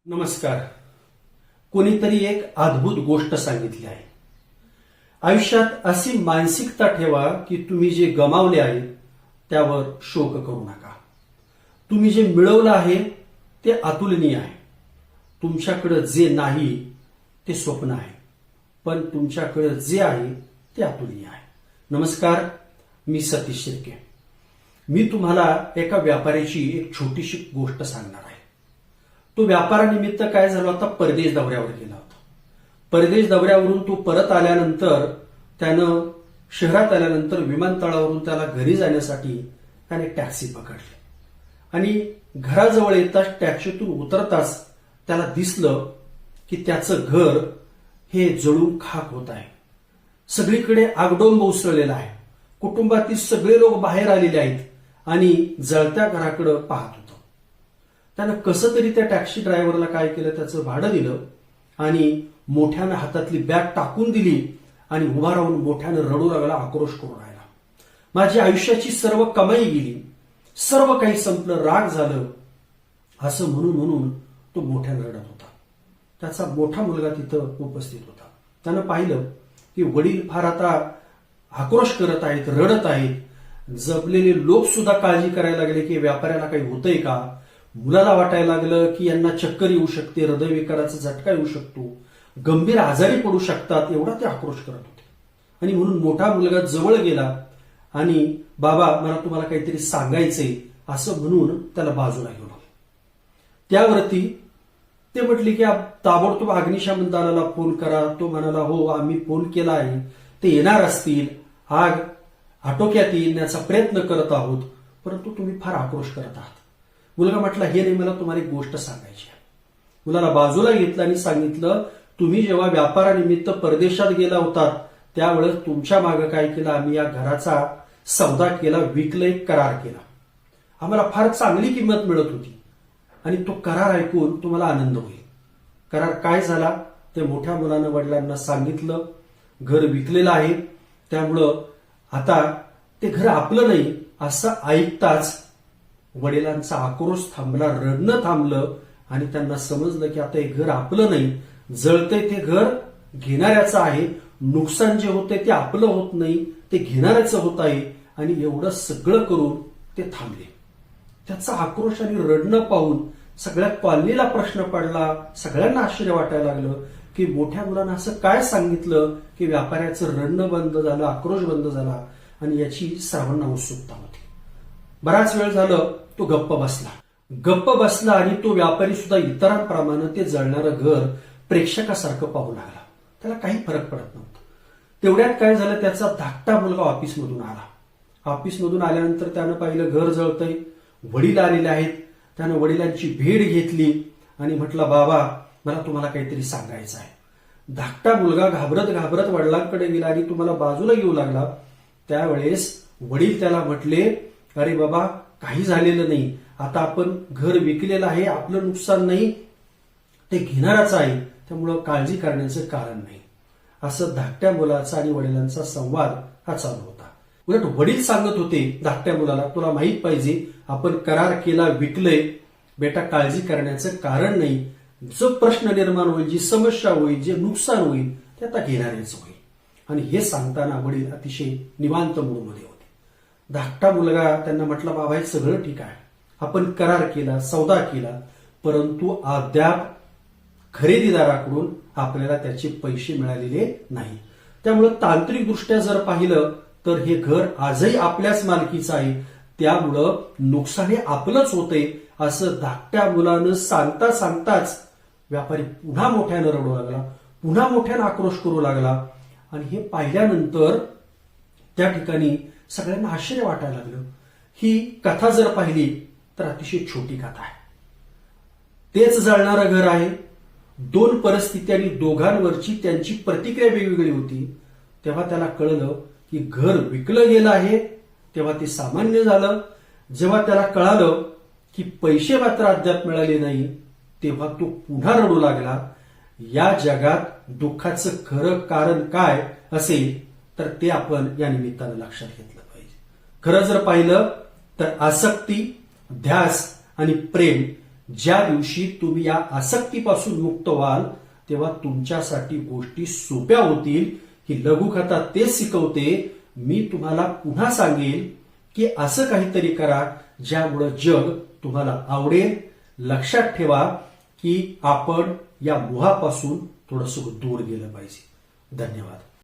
नमस्कार. कोणीतरी एक अद्भुत गोष्ट सांगितली आहे. आयुष्यात अशी मानसिकता ठेवा की तुम्ही जे गमावले आहे त्यावर शोक करू नका. तुम्ही जे मिळवलं आहे ते अतुलनीय आहे. तुमच्याकडे जे नाही ते स्वप्न आहे, पण तुमच्याकडे जे आहे ते अतुलनीय आहे. नमस्कार, मी सतीश शिर्के. मी तुम्हाला एका व्यापाऱ्याची एक छोटीशी गोष्ट सांगणार आहे. तो व्यापारानिमित्त काय झालं होता, परदेश दौऱ्यावर गेला होता. परदेश दौऱ्यावरून तो परत आल्यानंतर त्यानं शहरात आल्यानंतर विमानतळावरून त्याला घरी जाण्यासाठी त्याने टॅक्सी पकडली आणि घराजवळ येताच टॅक्सीतून उतरताच त्याला दिसलं की त्याचं घर हे जळून खाक होत आहे. सगळीकडे आगडोंब उसळलेला आहे. कुटुंबातील सगळे लोक बाहेर आलेले आहेत आणि जळत्या घराकडे पाहत होतं. त्यानं कसं तरी त्या टॅक्सी ड्रायव्हरला काय केलं, त्याचं भाडं दिलं आणि मोठ्यानं हातातली बॅग टाकून दिली आणि उभा राहून मोठ्यानं रडू लागला, आक्रोश करून राहिला. माझी आयुष्याची सर्व कमाई गेली, सर्व काही संपलं, राग झालं, असं म्हणून म्हणून तो मोठ्यानं रडत होता. त्याचा मोठा मुलगा तिथं उपस्थित होता. त्यानं पाहिलं की वडील फार आता आक्रोश करत आहेत, रडत आहेत. जपलेले लोक सुद्धा काळजी करायला लागले की व्यापाऱ्याला काही होतंय का. मुलाला वाटायला लागलं की यांना चक्कर येऊ शकते, हृदयविकाराचा झटका येऊ शकतो, गंभीर आजारी पडू शकतात, एवढा ते आक्रोश करत होते. आणि म्हणून मोठा मुलगा जवळ गेला आणि बाबा, मला तुम्हाला काहीतरी सांगायचंय असं म्हणून त्याला बाजूला घेऊन आलं. त्यावरती ते म्हटले की ताबडतोब अग्निशमन दलाला फोन करा. तो म्हणाला, हो आम्ही फोन केला आहे, ते येणार असतील, आग आटोक्यात येण्याचा प्रयत्न करत आहोत, परंतु तुम्ही फार आक्रोश करत आहात. मुलगा म्हटला, हे नाही, मला तुम्हाला एक गोष्ट सांगायची आहे. मुलाला बाजूला घेतलं आणि सांगितलं, तुम्ही जेव्हा व्यापारानिमित्त परदेशात गेला होतात त्यावेळेस तुमच्या मागे काय केलं, आम्ही या घराचा सौदा केला, विकलं, एक करार केला. आम्हाला फार चांगली किंमत मिळत होती आणि तो करार ऐकून तुम्हाला आनंद होईल. करार काय झाला ते मोठ्या मुलानं वडिलांना सांगितलं. घर विकलेलं आहे, त्यामुळं आता ते घर आपलं नाही असं ऐकताच वडिलांचा आक्रोश थांबला, रडणं थांबलं आणि त्यांना समजलं की आता हे घर आपलं नाही, जळतंय ते घर घेणाऱ्याचं आहे. नुकसान जे होतंय ते आपलं होत नाही, ते घेणाऱ्याचं होत आहे. आणि एवढं सगळं करून ते थांबले. त्याचा आक्रोश आणि रडणं पाहून सगळ्या कॉलनीला प्रश्न पडला. सगळ्यांना आश्चर्य वाटायला लागलं की मोठ्या मुलानं असं काय सांगितलं की व्यापाऱ्याचं रडणं बंद झालं, आक्रोश बंद झाला आणि याची सर्वांना उत्सुकता होती. बराच वेळ झालं तो गप्प बसला आणि तो व्यापारी सुद्धा इतरांप्रमाणे ते जळणारं घर प्रेक्षकासारखं पाहू लागला. त्याला काही फरक पडत नव्हता. तेवढ्यात काय झालं, त्याचा धाकटा मुलगा ऑफिसमधून आला. ऑफिसमधून आल्यानंतर त्यानं पाहिलं घर जळतंय, वडील आलेले आहेत. त्यानं वडिलांची भेट घेतली आणि म्हटलं, बाबा मला तुम्हाला काहीतरी सांगायचं आहे. धाकटा मुलगा घाबरत घाबरत वडिलांकडे गेला आणि तुम्हाला बाजूला घेऊ लागला. त्यावेळेस वडील त्याला म्हटले, अरे बाबा, काही झालेलं नाही, आता आपण घर विकलेलं आहे, आपलं नुकसान नाही, ते घेणाराच आहे, त्यामुळं काळजी करण्याचं कारण नाही. असं धाकट्या मुलाचा आणि वडिलांचा संवाद हा चालू होता. उलट वडील सांगत होते धाकट्या मुलाला, तुला माहित पाहिजे आपण करार केला, विकलंय, बेटा काळजी करण्याचं कारण नाही. जो प्रश्न निर्माण होईल, जी समस्या होईल, जे नुकसान होईल ते आता घेणारेच होईल. आणि हे सांगताना वडील अतिशय निवांत मूडमध्ये होते. धाकटा मुलगा त्यांना म्हटला, बाबा हे सगळं ठीक आहे, आपण करार केला, सौदा केला, परंतु अद्याप खरेदीदाराकडून आपल्याला त्याचे पैसे मिळालेले नाही. त्यामुळं तांत्रिकदृष्ट्या जर पाहिलं तर हे घर आजही आपल्याच मालकीचं आहे, त्यामुळं नुकसान हे आपलंच होतंय. असं धाकट्या मुलानं सांगताच व्यापारी पुन्हा मोठ्यानं रडू लागला, पुन्हा मोठ्यानं आक्रोश करू लागला. आणि हे पाहिल्यानंतर त्या ठिकाणी सगळ्यांना आश्चर्य वाटायला लागलं. ही कथा जर पाहिली तर अतिशय छोटी कथा आहे. तेच जळणारं घर आहे, दोन परिस्थिती आणि दोघांवरची त्यांची प्रतिक्रिया वेगवेगळी होती. तेव्हा त्याला कळलं की घर विकलं गेलं आहे, तेव्हा ते सामान्य झालं. जेव्हा त्याला कळालं की पैसे मात्र अद्याप मिळाले नाही, तेव्हा तो पुन्हा रडू लागला. या जगात दुःखाचं खरं कारण काय असेल तर ते आपण या निमित्तानं लक्षात घेतलं पाहिजे. खरं जर पाहिलं तर आसक्ती, ध्यास आणि प्रेम ज्या दिवशी तुम्ही या आसक्तीपासून मुक्त व्हाल तेव्हा तुमच्यासाठी गोष्टी सोप्या होतील. की लघुकथा तेच शिकवते. मी तुम्हाला पुन्हा सांगेन की असं काहीतरी करा ज्यामुळे जग तुम्हाला आवडेल. लक्षात ठेवा की आपण या मोहापासून थोडंसं दूर गेलं पाहिजे. धन्यवाद.